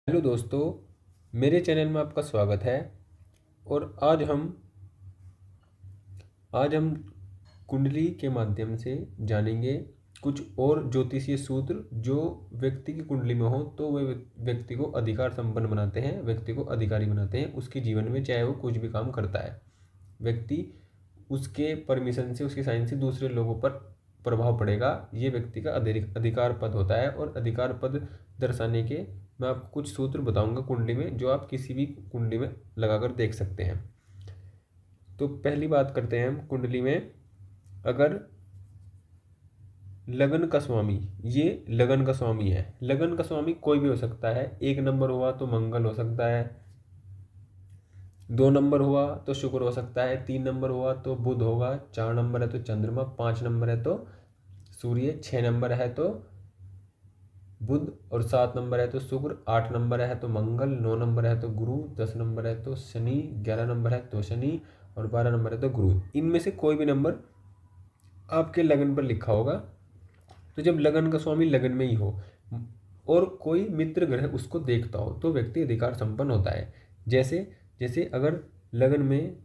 Hello दोस्तों, मेरे channel में आपका स्वागत है। और आज हम कुंडली के माध्यम से जानेंगे कुछ और ज्योतिषीय सूत्र जो व्यक्ति की कुंडली में हो तो वे व्यक्ति को अधिकार संपन्न बनाते हैं, व्यक्ति को अधिकारी बनाते हैं उसके जीवन में, चाहे वो कुछ भी काम करता है। व्यक्ति उसके परमिशन से, उसके साइन से दूसरे लोगों पर प्रभाव पड़ेगा। ये व्यक्ति का अधिकार पद होता है। और अधिकार पद दर्शाने के मैं आपको कुछ सूत्र बताऊंगा कुंडली में, जो आप किसी भी कुंडली में लगाकर देख सकते हैं। तो पहली बात करते हैं हम कुंडली में। अगर लगन का स्वामी, ये लगन का स्वामी है। लगन का स्वामी कोई भी हो सकता है। 1 नंबर हुआ तो मंगल हो सकता है, 2 नंबर हुआ तो शुक्र हो सकता है, 3 नंबर हुआ तो बुध होगा, 4 नंबर है तो चंद्रमा, 5 नंबर है तो सूर्य, 6 नंबर है तो बुध, और 7 नंबर है तो शुक्र, 8 नंबर है तो मंगल, 9 नंबर है तो गुरु, 10 नंबर है तो शनि, 11 नंबर है तो शनि, और 12 नंबर है तो गुरु। इनमें से कोई भी नंबर आपके लगन पर लिखा होगा। तो जब लगन का स्वामी लगन में ही हो और कोई मित्र ग्रह उसको देखता हो तो व्यक्ति अधिकार संपन्न होता है। जैसे जैसे अगर लगन में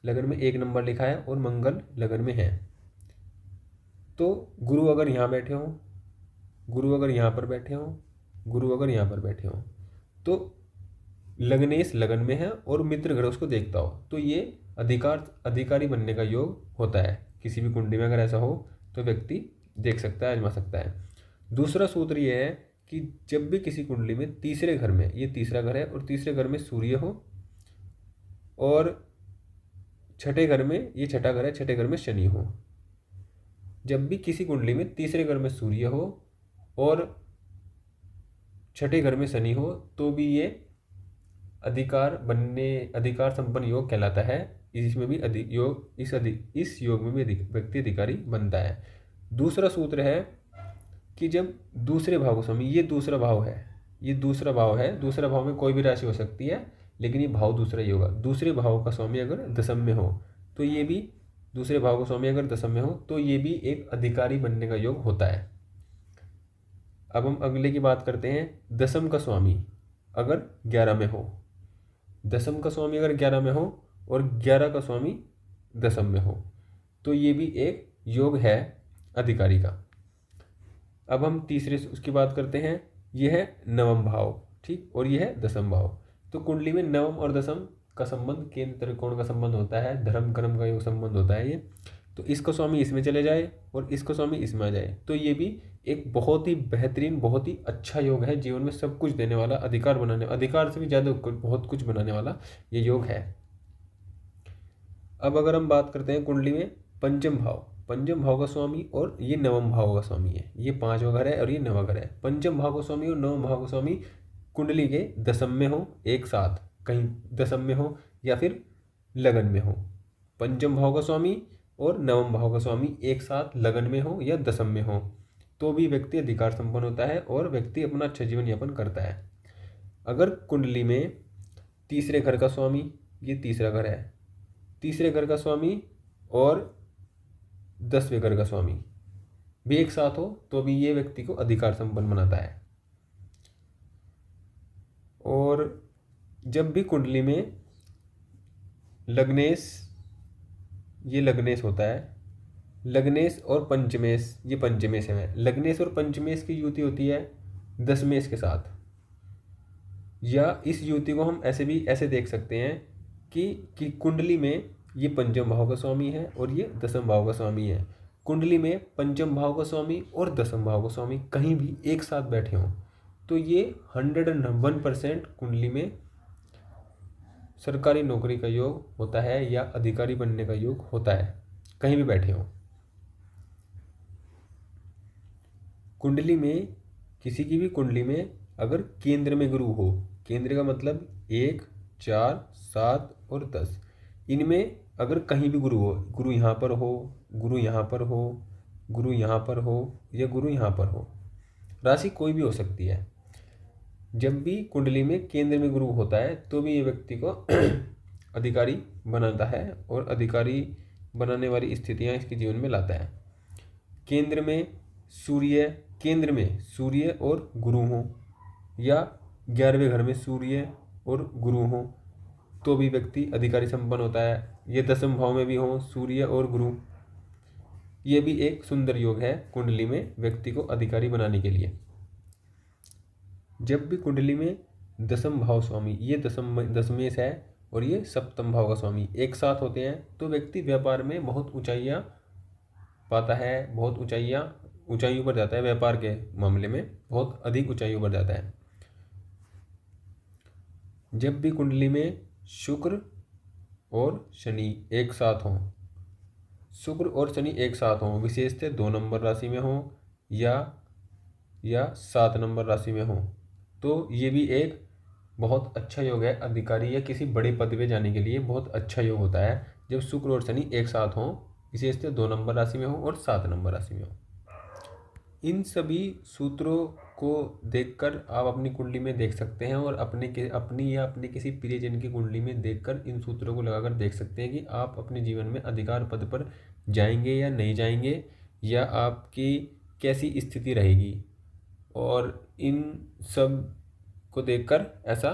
1 नंबर लिखा है और मंगल लगन में है, तो गुरु अगर यहाँ बैठे हों, गुरु अगर यहाँ पर बैठे हों, गुरु अगर यहाँ पर बैठे हों, तो लग्नेश लगन में है और मित्र ग्रह उसको देखता हो, तो ये अधिकारी बनने का योग होता है। किसी भी कुंडली में अगर ऐसा हो तो व्यक्ति देख सकता है, आजमा सकता है। दूसरा सूत्र ये है कि जब भी किसी कुंडली में तीसरे घर में, ये तीसरा घर है, और तीसरे घर में सूर्य हो, और छठे घर में, ये छठा घर है, छठे घर में शनि हो। जब भी किसी कुंडली में तीसरे घर में सूर्य हो और छठे घर में शनि हो, तो भी ये अधिकार संपन्न योग कहलाता है। इसमें भी इस योग में भी व्यक्ति अधिकारी बनता है। दूसरा सूत्र है कि जब दूसरे भाव को स्वामी, ये दूसरा भाव है, ये दूसरा भाव है, दूसरा भाव में कोई भी राशि हो सकती है, लेकिन ये भाव दूसरा ही होगा। दूसरे भाव का स्वामी अगर दशम में हो तो ये भी, दूसरे भाव का स्वामी अगर दशम में हो तो ये भी एक अधिकारी बनने का योग होता है। अब हम अगले की बात करते हैं। दशम का स्वामी अगर 11 में हो, दशम का स्वामी अगर 11 में हो और 11 का स्वामी दशम में हो, तो ये भी एक योग है अधिकारी का। अब हम तीसरे उसकी बात करते हैं। यह है नवम भाव, ठीक, और यह है दशम भाव। तो कुंडली में नवम और दशम का संबंध केंद्र त्रिकोण का संबंध होता है, धर्म कर्म का योग संबंध होता है ये। तो इसका स्वामी इसमें चले जाए और इसका स्वामी इसमें आ जाए, तो ये भी एक बहुत ही बेहतरीन, बहुत ही अच्छा योग है। जीवन में सब कुछ देने वाला, अधिकार से भी ज़्यादा बहुत कुछ बनाने वाला ये योग है। अब अगर हम बात करते हैं कुंडली में पंचम भाव का स्वामी, और ये नवम भाव का स्वामी है। ये 5वां घर है और ये 9वां घर है। पंचम भाव का स्वामी और नवम भाव का स्वामी कुंडली के दशम में हो, एक साथ कहीं दशम में हो या फिर लगन में हो। पंचम भाव का स्वामी और नवम भाव का स्वामी एक साथ लगन में हो या दशम में हो, तो भी व्यक्ति अधिकार संपन्न होता है और व्यक्ति अपना अच्छा जीवन यापन करता है। अगर कुंडली में तीसरे घर का स्वामी, ये तीसरा घर है, तीसरे घर का स्वामी और 10वें घर का स्वामी भी एक साथ हो, तो भी ये व्यक्ति को अधिकार संपन्न बनाता है। और जब भी कुंडली में लग्नेश, ये लग्नेश होता है, लग्नेश और पंचमेश, ये पंचमेश है। लग्नेश और पंचमेश की युति होती है 10मेश के साथ, या इस युति को हम ऐसे देख सकते हैं कि कुंडली में ये पंचम भाव का स्वामी है और ये दशम भाव का स्वामी है। कुंडली में पंचम भाव का स्वामी और दशम भाव का स्वामी कहीं भी एक साथ बैठे हों, तो ये 101% कुंडली में सरकारी नौकरी का योग होता है या अधिकारी बनने का योग होता है, कहीं भी बैठे हों। कुंडली में, किसी की भी कुंडली में अगर केंद्र में गुरु हो, केंद्र का मतलब 1, 4, 7 और 10, इनमें अगर कहीं भी गुरु हो, गुरु यहाँ पर हो, गुरु यहाँ पर हो, गुरु यहाँ पर हो या गुरु यहाँ पर हो, राशि कोई भी हो सकती है। जब भी कुंडली में केंद्र में गुरु होता है तो भी ये व्यक्ति को अधिकारी बनाता है और अधिकारी बनाने वाली स्थितियाँ इसके जीवन में लाता है। केंद्र में सूर्य और गुरु हों, या 11वें घर में सूर्य और गुरु हों तो भी व्यक्ति अधिकारी संपन्न होता है। ये 10वें भाव में भी हों सूर्य और गुरु, ये भी एक सुंदर योग है कुंडली में व्यक्ति को अधिकारी बनाने के लिए। जब भी कुंडली में 10वां भाव स्वामी, ये दशमेश है और ये सप्तम भाव का स्वामी एक साथ होते हैं तो व्यक्ति व्यापार में बहुत ऊंचाइयाँ पाता है, बहुत ऊंचाइयों पर जाता है। व्यापार के मामले में बहुत अधिक ऊंचाइयों पर जाता है। जब भी कुंडली में शुक्र और शनि एक साथ हों, शुक्र और शनि एक साथ हों, विशेषतः 2 नंबर राशि में हों या 7 नंबर राशि में हों, तो ये भी एक बहुत अच्छा योग है। अधिकारी या किसी बड़े पद पे जाने के लिए बहुत अच्छा योग होता है जब शुक्र और शनि एक साथ हों, विशेषतः 2 नंबर राशि में हों और 7 नंबर राशि में हों। इन सभी सूत्रों को देखकर आप अपनी कुंडली में देख सकते हैं और अपनी या अपने किसी प्रियजन की कुंडली में देखकर इन सूत्रों को लगाकर देख सकते हैं कि आप अपने जीवन में अधिकार पद पर जाएंगे या नहीं जाएंगे, या आपकी कैसी स्थिति रहेगी। और इन सब को देखकर ऐसा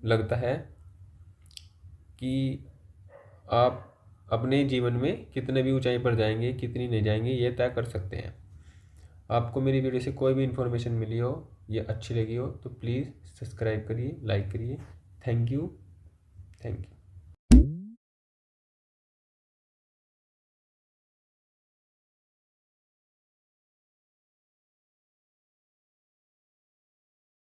लगता है कि आप अपने जीवन में कितने भी ऊंचाई पर जाएंगे, कितनी नहीं जाएंगे, ये तय कर सकते हैं। आपको मेरी वीडियो से कोई भी इन्फॉर्मेशन मिली हो या अच्छी लगी हो तो प्लीज़ सब्सक्राइब करिए, लाइक करिए। Thank you.